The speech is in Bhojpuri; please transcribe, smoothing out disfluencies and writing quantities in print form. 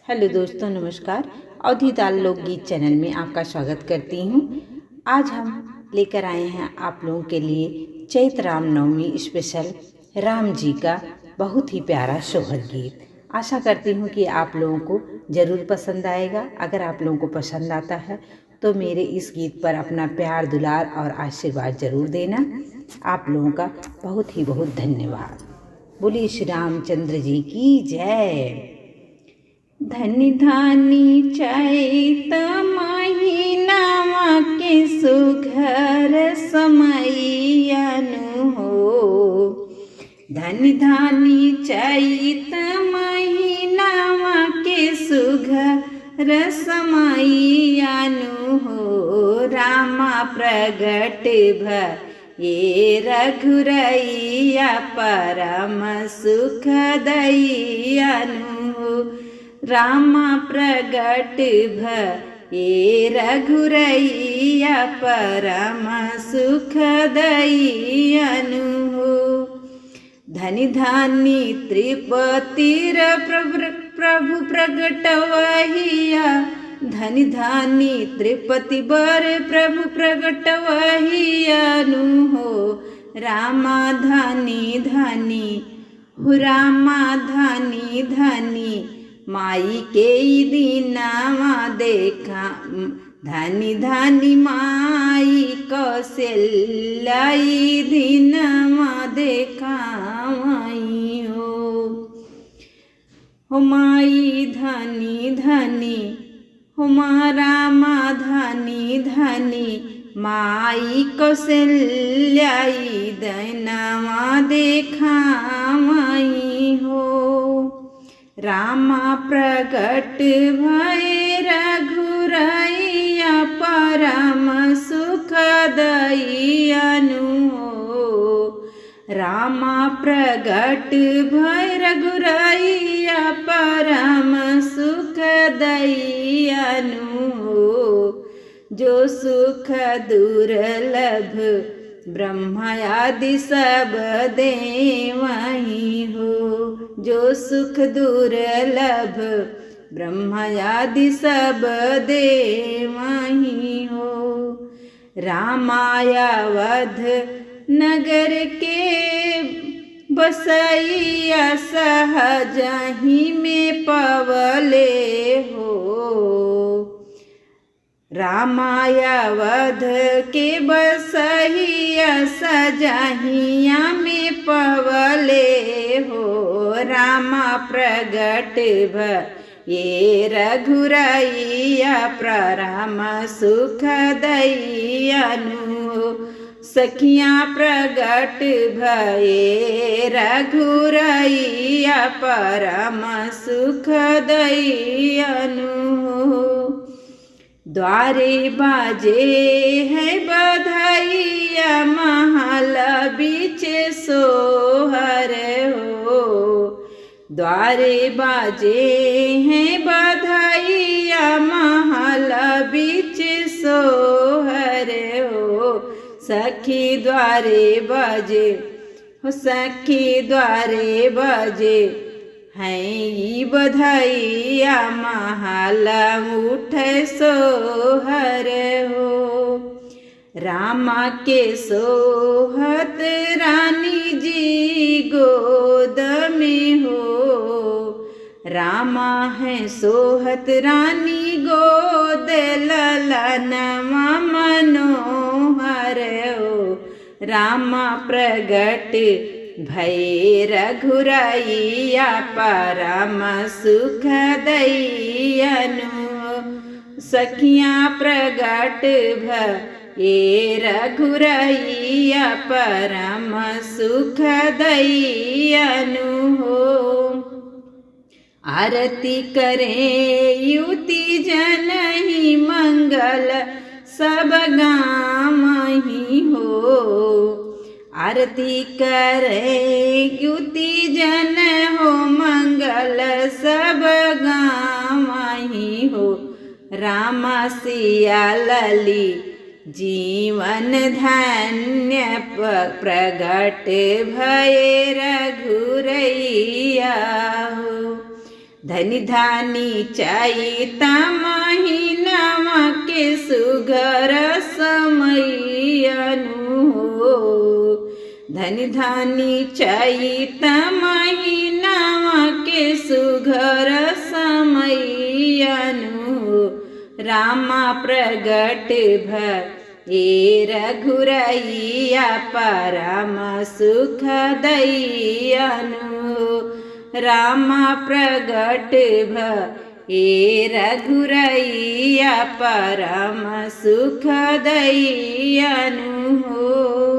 हेलो दोस्तों, नमस्कार। अवधि दाल लोकगीत चैनल में आपका स्वागत करती हूँ। आज हम लेकर आए हैं आप लोगों के लिए चैत्र रामनवमी स्पेशल राम जी का बहुत ही प्यारा सोहर गीत। आशा करती हूँ कि आप लोगों को ज़रूर पसंद आएगा। अगर आप लोगों को पसंद आता है तो मेरे इस गीत पर अपना प्यार, दुलार और आशीर्वाद ज़रूर देना। आप लोगों का बहुत धन्यवाद। बोलिए श्री रामचंद्र जी की जय। धनि धानी चैत महीनावा के सुघर समैयानु हो। धनि धानी चैत महीनावा के सुघर समैयानु हो। रामा प्रगट भये रघुरैया परम सुख दैयानु हो। रामा प्रगट भये रघुरैया परम सुख दैयानु हो। धनि धानी त्रिपतिर प्रभु प्रगटवहिया। धनि धानी त्रिपति बर प्रभु प्रगटवहियानु हो। रामा धनि धनि हो, रामा धनि धनि माई के दीनावा देखा। धनि धनि माई कौशल्याई दीनावा देखा हो। माई धनि धनि हो, रामा धनि धनि माई कौशल्याई दीनावा देखा हो। रामा प्रगट भये रघुरैया परम सुख दैयानु हो। रामा प्रगट भये रघुरैया परम सुख दैयानु हो। जो सुख दुर्लभ ब्रह्मा आदि सब देवहि हो। जो सुख दुर्लभ ब्रह्मा आदि सब देवहि हो। रामाया वध नगर के बसैया सहजहि में पवले हो। रामाया वध के बसैया सजहिया में पवले हो। रामा प्रगट भये रघुरैया परम सुख दैयानु हो। सखियाँ प्रगट भये रघुरैया परम सुख दैयानु हो। द्वारे बाजे है बधाइया महल बीच सोहर हो। द्वारे बाजे हैं बधाइया महल बीच सोहर हो। सखी द्वारे बाजे हो, सखी द्वारे बाजे हैं बधाइया महल उठे सोहर हो। रामा के सोहत रानी जी गोद में हो। रामा है सोहत रानी गोद ललनवा मनोहर हो। रामा प्रगट भये रघुरैया परम सुख दैयानु हो। सखियाँ प्रगट भये रघुरैया परम सुख दैयानु हो। आरती करे युति जनहि मंगल सब गामहि हो। आरती करे युति जन हो, मंगल सब गामहि हो। रामा सिया लली जीवन धन्य प्रगट भये रघुरैया हो। धनि धानी चैत महीनावा के सुघर समयनु हो। धनि धानी चैत महीनावा के सुघर समयनु हो। रामा प्रगट भये रघुरैया परम सुख दैयनु हो। रामा प्रगट भये रघुरैया परम सुख दैयनु हो।